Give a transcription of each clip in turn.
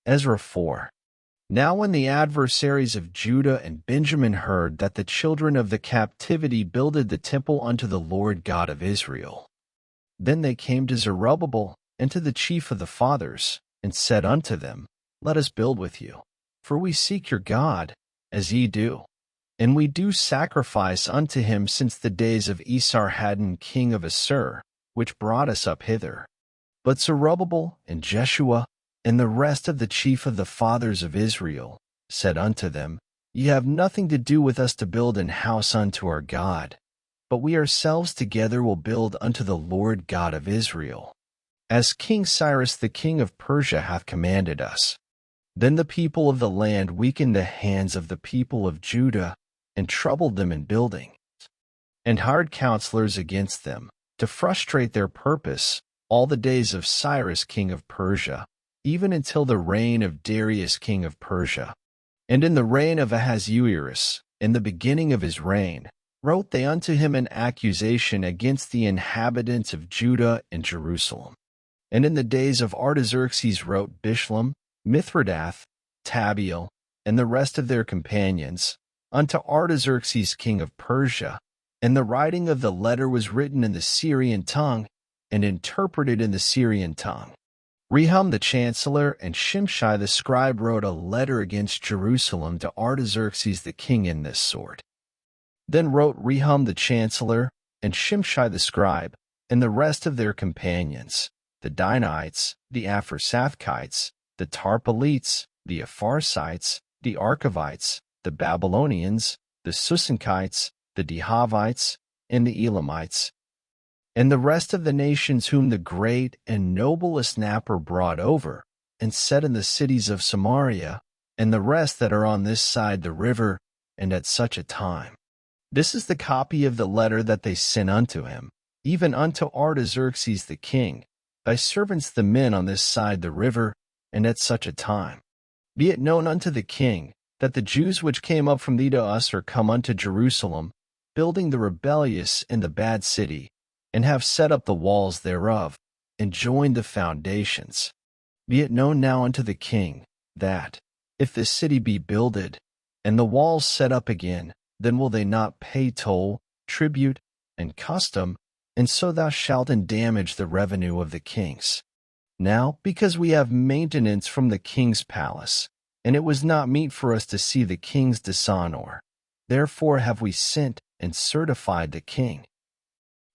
Ezra 4. Now when the adversaries of Judah and Benjamin heard that the children of the captivity builded the temple unto the Lord God of Israel, then they came to Zerubbabel and to the chief of the fathers, and said unto them, Let us build with you, for we seek your God, as ye do. And we do sacrifice unto him since the days of Esarhaddon king of Assur, which brought us up hither. But Zerubbabel and Jeshua and the rest of the chief of the fathers of Israel said unto them, Ye have nothing to do with us to build an house unto our God, but we ourselves together will build unto the Lord God of Israel, as King Cyrus the king of Persia hath commanded us. Then the people of the land weakened the hands of the people of Judah, and troubled them in building, and hired counselors against them, to frustrate their purpose, all the days of Cyrus king of Persia, even until the reign of Darius king of Persia. And in the reign of Ahasuerus, in the beginning of his reign, wrote they unto him an accusation against the inhabitants of Judah and Jerusalem. And in the days of Artaxerxes wrote Bishlam, Mithridath, Tabeel, and the rest of their companions, unto Artaxerxes king of Persia, and the writing of the letter was written in the Syrian tongue, and interpreted in the Syrian tongue. Rehum the chancellor and Shimshai the scribe wrote a letter against Jerusalem to Artaxerxes the king in this sort. Then wrote Rehum the chancellor and Shimshai the scribe, and the rest of their companions, the Danites, the Apharsaphites, the Tarpelites, the Apharsites, the Archavites, the Babylonians, the Susankites, the Dehavites, and the Elamites, and the rest of the nations whom the great and noble Asnapper brought over, and set in the cities of Samaria, and the rest that are on this side the river, and at such a time. This is the copy of the letter that they sent unto him, even unto Artaxerxes the king, thy servants the men on this side the river, and at such a time. Be it known unto the king, that the Jews which came up from thee to us are come unto Jerusalem, building the rebellious and the bad city, and have set up the walls thereof, and joined the foundations. Be it known now unto the king, that, if this city be builded, and the walls set up again, then will they not pay toll, tribute, and custom, and so thou shalt endamage the revenue of the kings. Now, because we have maintenance from the king's palace, and it was not meet for us to see the king's dishonor, therefore have we sent and certified the king,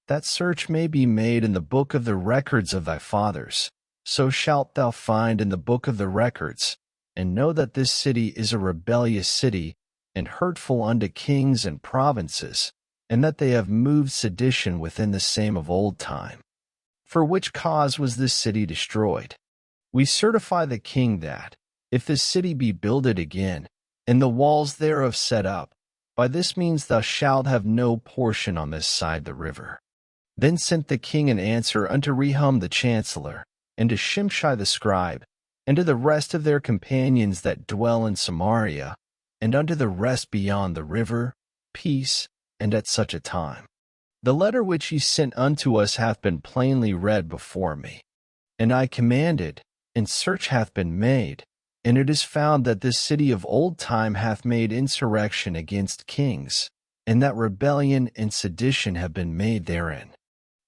that search may be made in the book of the records of thy fathers. So shalt thou find in the book of the records, and know that this city is a rebellious city, and hurtful unto kings and provinces, and that they have moved sedition within the same of old time. For which cause was this city destroyed? We certify the king that, if this city be builded again, and the walls thereof set up, by this means thou shalt have no portion on this side the river. Then sent the king an answer unto Rehum the chancellor, and to Shimshai the scribe, and to the rest of their companions that dwell in Samaria, and unto the rest beyond the river, peace, and at such a time. The letter which ye sent unto us hath been plainly read before me. And I commanded, and search hath been made, and it is found that this city of old time hath made insurrection against kings, and that rebellion and sedition have been made therein.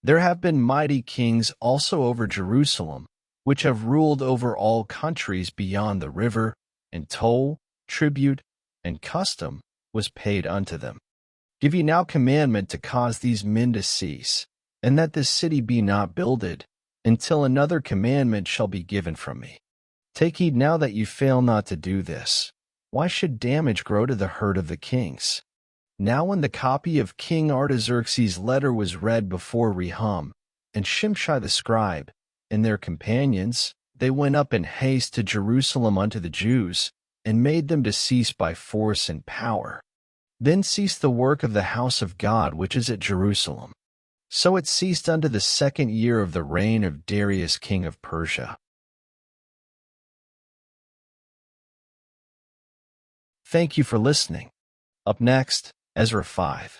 There have been mighty kings also over Jerusalem, which have ruled over all countries beyond the river, and toll, tribute, and custom was paid unto them. Give ye now commandment to cause these men to cease, and that this city be not builded, until another commandment shall be given from me. Take heed now that ye fail not to do this. Why should damage grow to the hurt of the kings? Now when the copy of King Artaxerxes' letter was read before Rehum, and Shimshai the scribe, and their companions, they went up in haste to Jerusalem unto the Jews, and made them to cease by force and power. Then ceased the work of the house of God which is at Jerusalem. So it ceased unto the 2nd year of the reign of Darius king of Persia. Thank you for listening. Up next, Ezra 5.